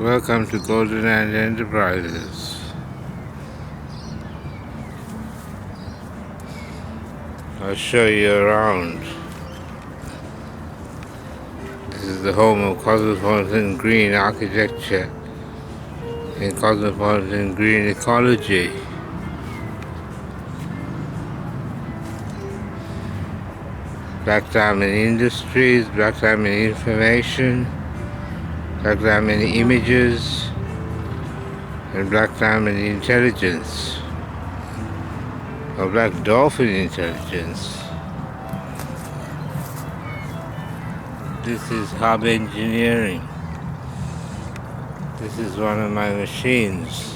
Welcome to Gondwana Enterprises. I'll show you around. This is the home of Cosmopolitan Green Architecture and Cosmopolitan Green Ecology. Black Diamond Industries, Black Diamond Information, Black Diamond Images, and Black Diamond Intelligence, or Black Dolphin Intelligence. This is Hub Engineering. This is one of my machines.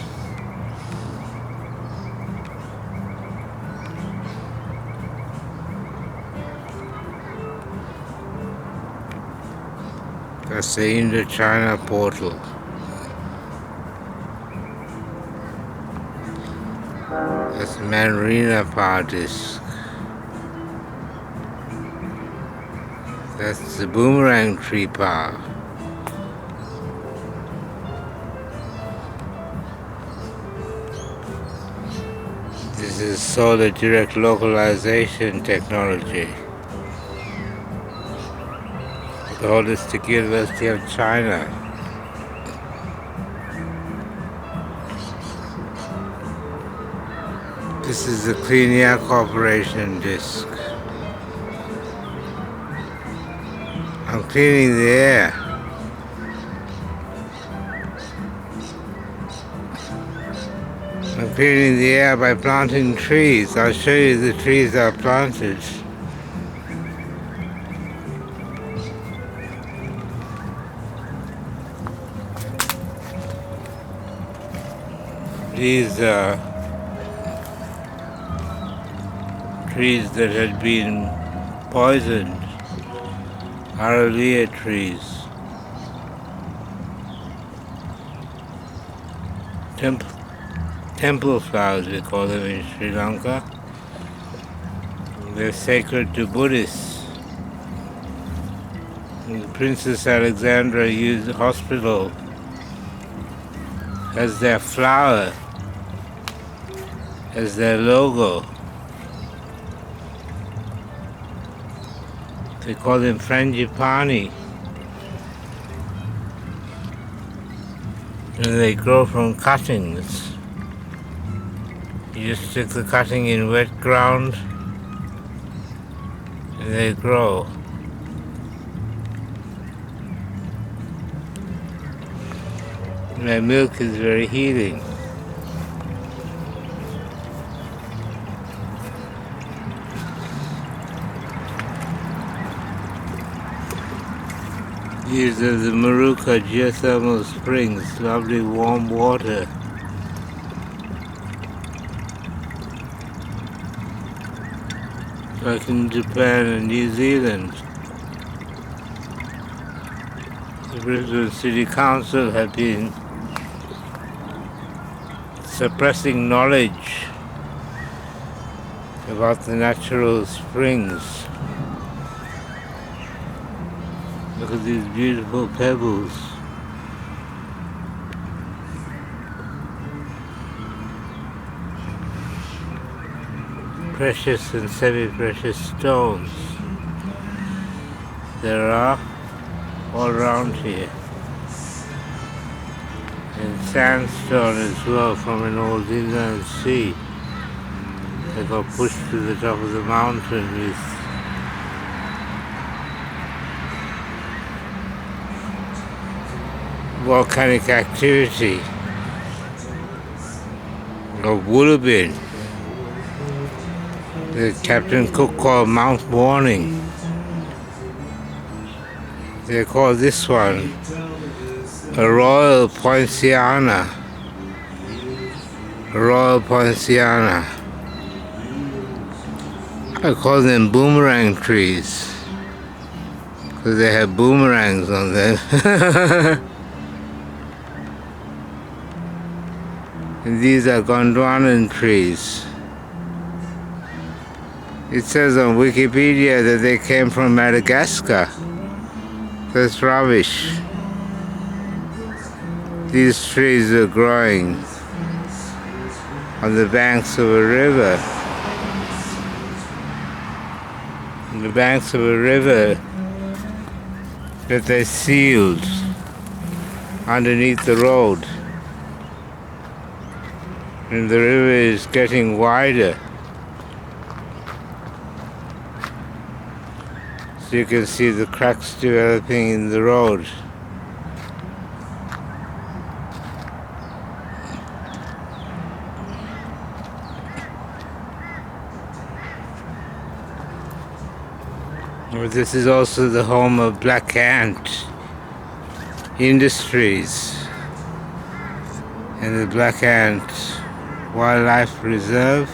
That's the Indochina portal. That's Marina power disk. That's the boomerang tree power. This is solar direct localization technology. The Holistic University of China. This is the Clean Air Corporation disk. I'm cleaning the air. I'm cleaning the air by planting trees. I'll show you the trees I've planted. These are trees that had been poisoned, Aralia trees. Temple flowers, we call them in Sri Lanka. They're sacred to Buddhists. And Princess Alexandra used the hospital as their flower, as their logo. They call them Frangipani. And they grow from cuttings. You just stick the cutting in wet ground and they grow. Their milk is very healing. These are the Maruka Geothermal springs, lovely warm water. Like in Japan and New Zealand. The Brisbane City Council have been suppressing knowledge about the natural springs. Look at these beautiful pebbles. Precious and semi-precious stones there are all around here. And sandstone as well from an old inland sea that got pushed to the top of the mountain with volcanic activity of Woolabin that Captain Cook called Mount Warning. They call this one a Royal Poinciana. Royal Poinciana. I call them boomerang trees because they have boomerangs on them. And these are Gondwanan trees. It says on Wikipedia that they came from Madagascar. That's rubbish. These trees are growing on the banks of a river. On the banks of a river that they sealed underneath the road. And the river is getting wider. So you can see the cracks developing in the road. This is also the home of Black Ant Industries and the Black Ant Wildlife Reserve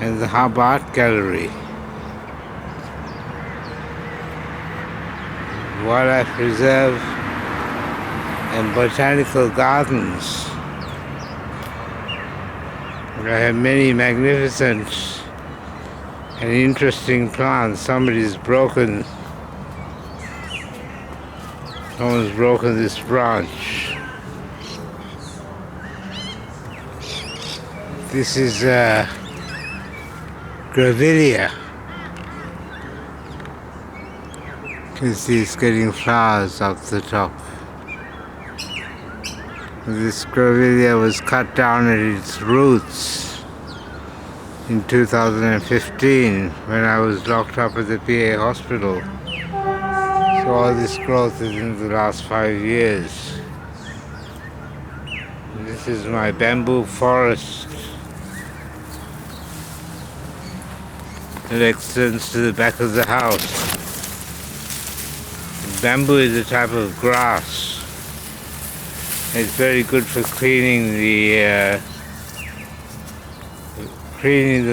and the Hub Art Gallery. Wildlife Reserve and Botanical Gardens. I have many magnificent and interesting plants. Someone's broken this branch. This is Grevillea. You can see it's getting flowers up the top. This Grevillea was cut down at its roots in 2015 when I was locked up at the PA hospital. So all this growth is in the last 5 years. And this is my bamboo forest that extends to the back of the house. Bamboo is a type of grass. It's very good for cleaning the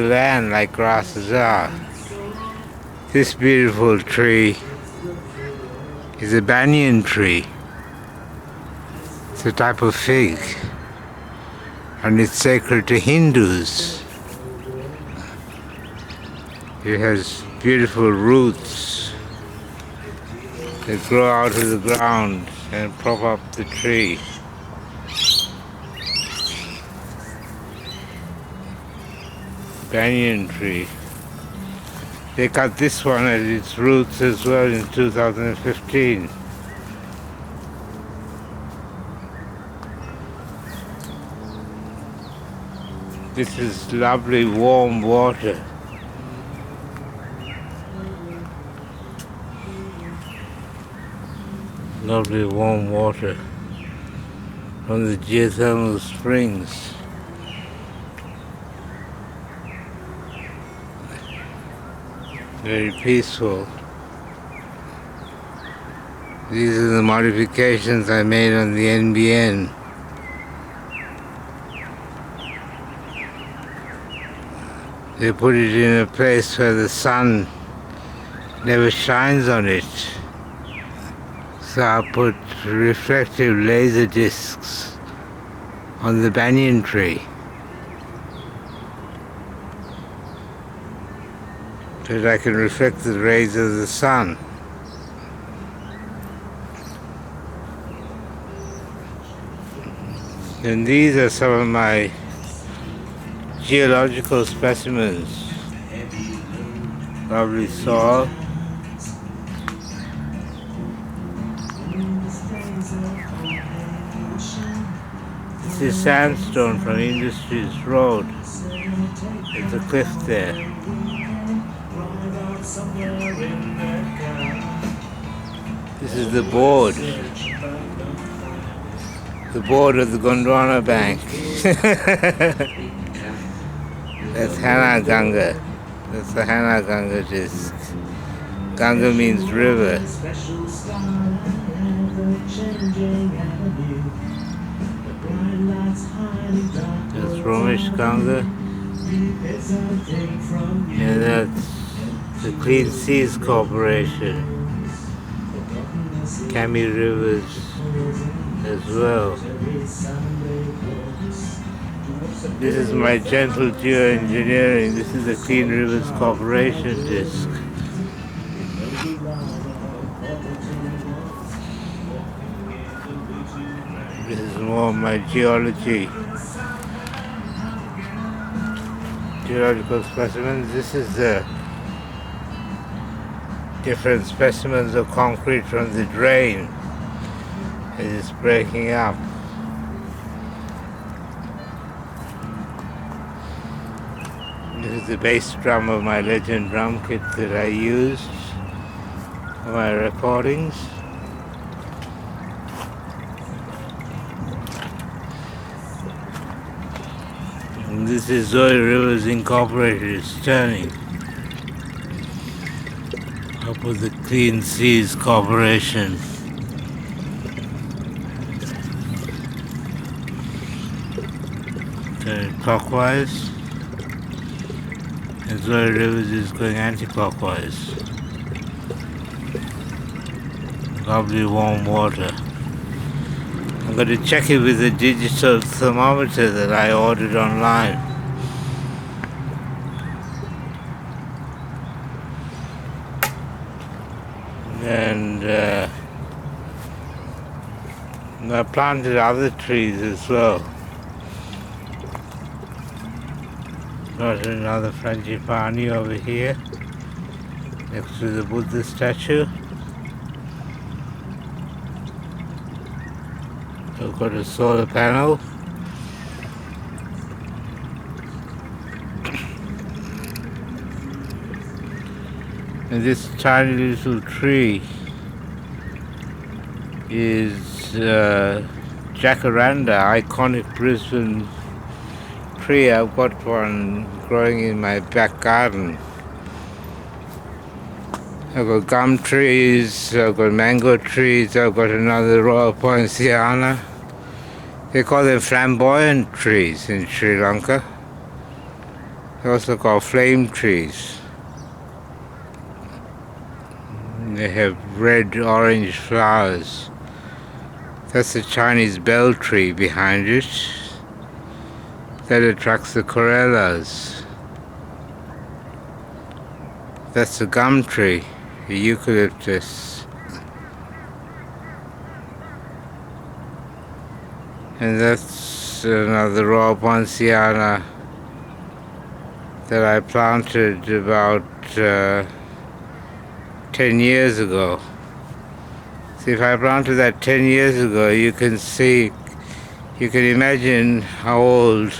land like grasses are. This beautiful tree is a banyan tree. It's a type of fig, and it's sacred to Hindus. It has beautiful roots that grow out of the ground and prop up the tree. Banyan tree. They cut this one at its roots as well in 2015. This is lovely warm water. Lovely warm water from the geothermal springs. Very peaceful. These are the modifications I made on the NBN. They put it in a place where the sun never shines on it. So I put reflective laser discs on the banyan tree, so that I can reflect the rays of the sun. And these are some of my geological specimens. Lovely soil. This is sandstone from Industries Road. There's a cliff there. This is the board. The board of the Gondwana Bank. That's Hana Ganga. That's the Hana Ganga disc. Ganga means river. That's Romesh Ganga. And that's the Clean Seas Corporation. Kami Rivers as well. This is my Gentle Geo Engineering. This is the Clean Rivers Corporation disc. This is more my geological specimens. This is the different specimens of concrete from the drain. It is breaking up. This is the bass drum of my Legend drum kit that I used for my recordings. And this is Zoe Rivers Incorporated. It's turning. Up with the Clean Seas Corporation. Turning clockwise. And Zoe Rivers is going anti-clockwise. Lovely warm water. I'm going to check it with a digital thermometer that I ordered online. And I planted other trees as well. Got another Frangipani over here next to the Buddha statue. I've got a solar panel. And this tiny little tree is jacaranda, iconic Brisbane tree. I've got one growing in my back garden. I've got gum trees, I've got mango trees, I've got another Royal Poinciana. They call them flamboyant trees in Sri Lanka. They're also called flame trees. They have red, orange flowers. That's the Chinese bell tree behind it. That attracts the corellas. That's the gum tree, the eucalyptus. And that's another Royal Poinciana that I planted about 10 years ago. See, if I planted that 10 years ago, you can see, you can imagine how old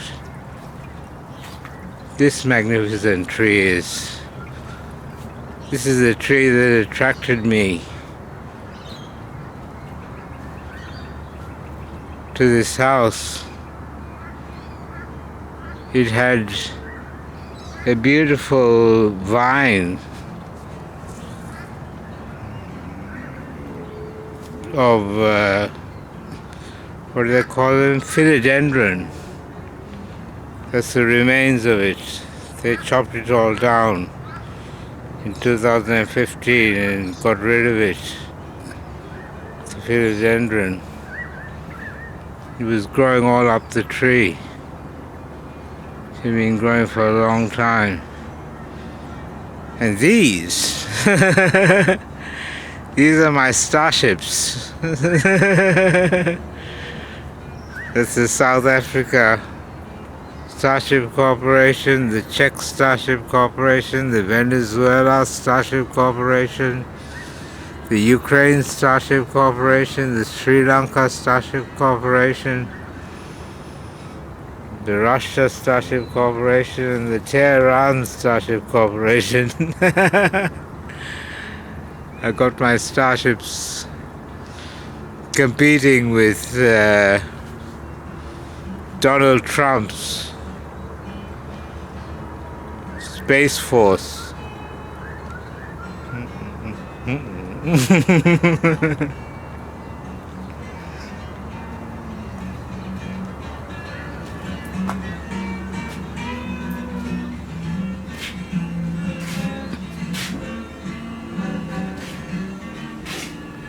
this magnificent tree is. This is the tree that attracted me to this house. It had a beautiful vine of what do they call them? Philodendron. That's the remains of it. They chopped it all down in 2015 and got rid of it. The philodendron. It was growing all up the tree. It had been growing for a long time. And these, these are my starships. That's the South Africa Starship Corporation, the Czech Starship Corporation, the Venezuela Starship Corporation, the Ukraine Starship Corporation, the Sri Lanka Starship Corporation, the Russia Starship Corporation, and the Tehran Starship Corporation. I got my starships competing with Donald Trump's Space Force.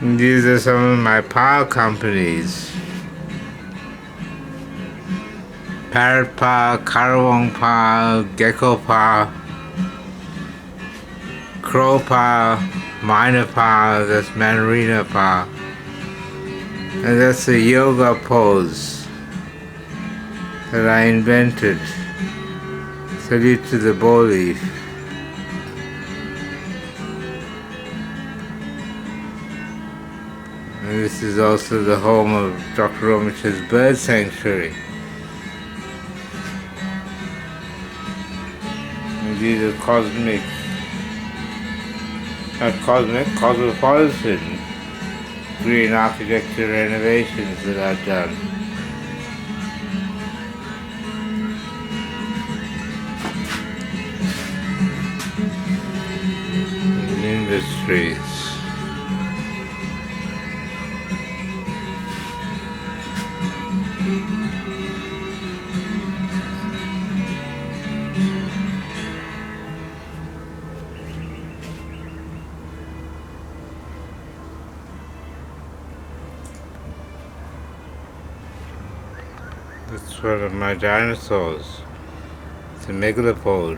These are some of my power companies. Parrot Power, Karawong Power, Gecko Power, Crow Power, Minor Power, that's Manarina Power. And that's a yoga pose that I invented. Salute to the bow leaf. And this is also the home of Dr. Romich's bird sanctuary. And these are cosmopolitan green architecture renovations that I've done. In industries. That's one of my dinosaurs. It's a megalopod.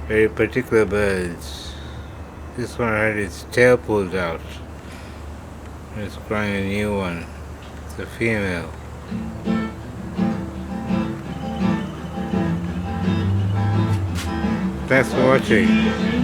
Very particular birds. This one had its tail pulled out. It's growing a new one. It's a female. Thanks for watching.